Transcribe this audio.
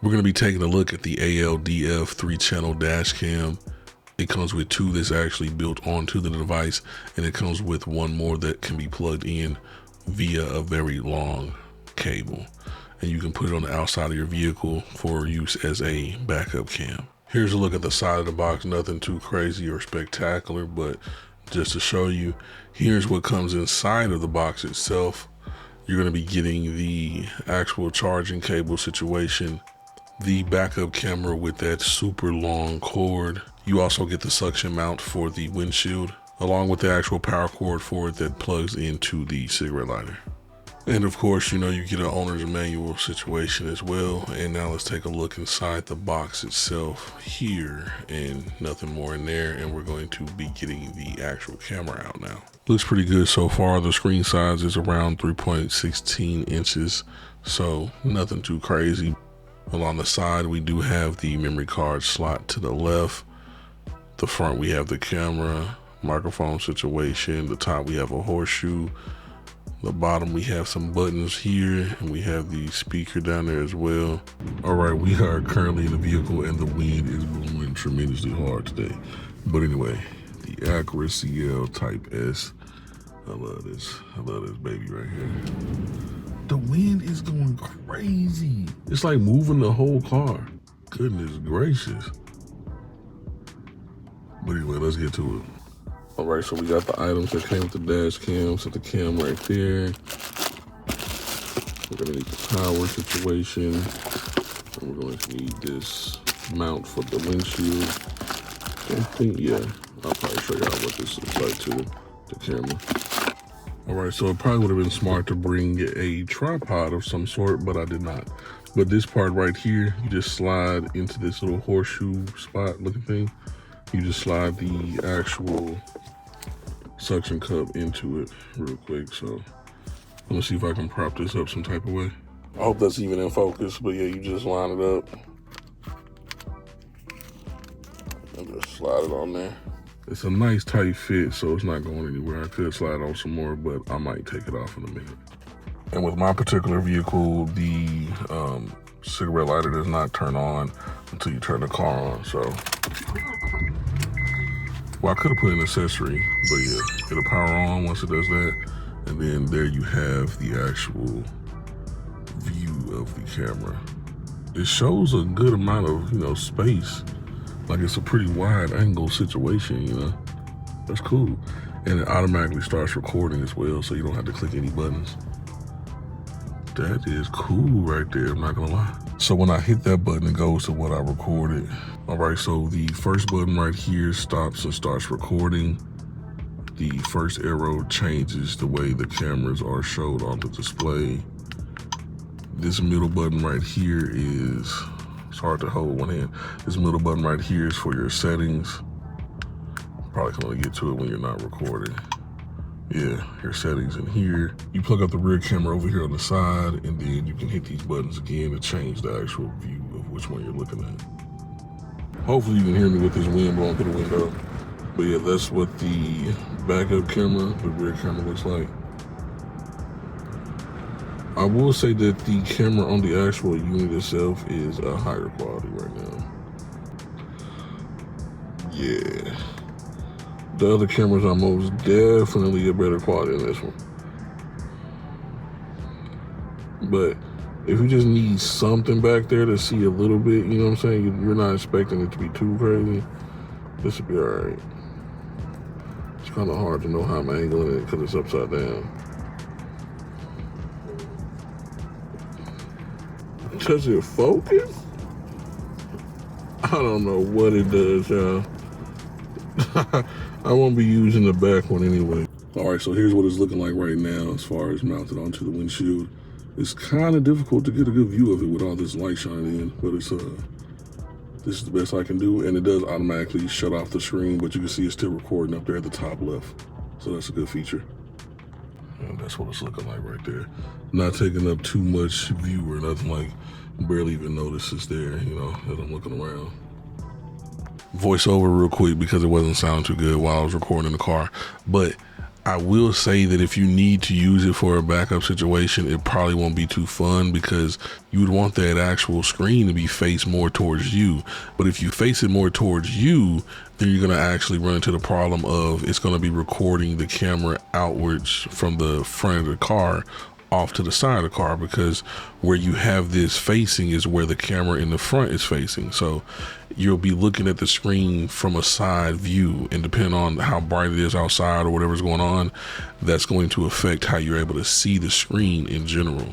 We're going to be taking a look at the ALDF 3-channel dash cam. It comes with two that's actually built onto the device, and it comes with one more that can be plugged in via a very long cable. And you can put it on the outside of your vehicle for use as a backup cam. Here's a look at the side of the box. Nothing too crazy or spectacular, but just to show you, here's what comes inside of the box itself. You're going to be getting the actual charging cable situation, the backup camera with that super long cord. You also get the suction mount for the windshield, along with the actual power cord for it that plugs into the cigarette lighter. And of course, you get an owner's manual situation as well. And now let's take a look inside the box itself here, and nothing more in there. And we're going to be getting the actual camera out now. Looks pretty good so far. The screen size is around 3.16 inches, so nothing too crazy. Along the side, we do have the memory card slot to the left. The front, we have the camera, microphone situation. The top, we have a horseshoe. The bottom, we have some buttons here, and we have the speaker down there as well. All right, we are currently in the vehicle, and the wind is blowing tremendously hard today. But anyway, the Acura CL Type S. I love this baby right here. The wind is going crazy. It's like moving the whole car. Goodness gracious. But anyway, let's get to it. All right, so we got the items that came with the dash cam. So the cam right there. We're gonna need the power situation. And we're going to need this mount for the windshield. I think, yeah, I'll probably show y'all what this looks like to the camera. All right, so it probably would have been smart to bring a tripod of some sort, but I did not. But this part right here, you just slide into this little horseshoe spot looking thing. You just slide the actual suction cup into it real quick. So I'm gonna see if I can prop this up some type of way. I hope that's even in focus, but yeah, you just line it up and just slide it on there. It's a nice tight fit, so it's not going anywhere. I could slide on some more, but I might take it off in a minute. And with my particular vehicle, the cigarette lighter does not turn on until you turn the car on, so. Well, I could have put an accessory, but yeah, it'll power on once it does that. And then there you have the actual view of the camera. It shows a good amount of, space. Like it's a pretty wide angle situation, That's cool. And it automatically starts recording as well, so you don't have to click any buttons. That is cool right there, I'm not gonna lie. So when I hit that button, it goes to what I recorded. All right, so the first button right here stops and starts recording. The first arrow changes the way the cameras are showed on the display. This middle button right here is, it's hard to hold one hand. This middle button right here is for your settings. Probably can only get to it when you're not recording. Yeah, your settings in here. You plug up the rear camera over here on the side, and then you can hit these buttons again to change the actual view of which one you're looking at. Hopefully you can hear me with this wind blowing through the window. But yeah, that's what the backup camera, the rear camera looks like. I will say that the camera on the actual unit itself is a higher quality right now. Yeah. The other cameras are most definitely a better quality than this one. But if you just need something back there to see a little bit, you know what I'm saying? You're not expecting it to be too crazy. This will be all right. It's kind of hard to know how I'm angling it because it's upside down. Does it focus? I don't know what it does, y'all. I won't be using the back one anyway. All right, so here's what it's looking like right now as far as mounted onto the windshield. It's kind of difficult to get a good view of it with all this light shining in, but this is the best I can do, and it does automatically shut off the screen, but you can see it's still recording up there at the top left. So that's a good feature. And that's what it's looking like right there. Not taking up too much view or nothing, like barely even notice it's there, as I'm looking around. Voice over real quick because it wasn't sounding too good while I was recording in the car. But I will say that if you need to use it for a backup situation, it probably won't be too fun because you would want that actual screen to be faced more towards you. But if you face it more towards you, then you're going to actually run into the problem of it's going to be recording the camera outwards from the front of the car off to the side of the car, because where you have this facing is where the camera in the front is facing. So you'll be looking at the screen from a side view, and depending on how bright it is outside or whatever's going on, that's going to affect how you're able to see the screen in general.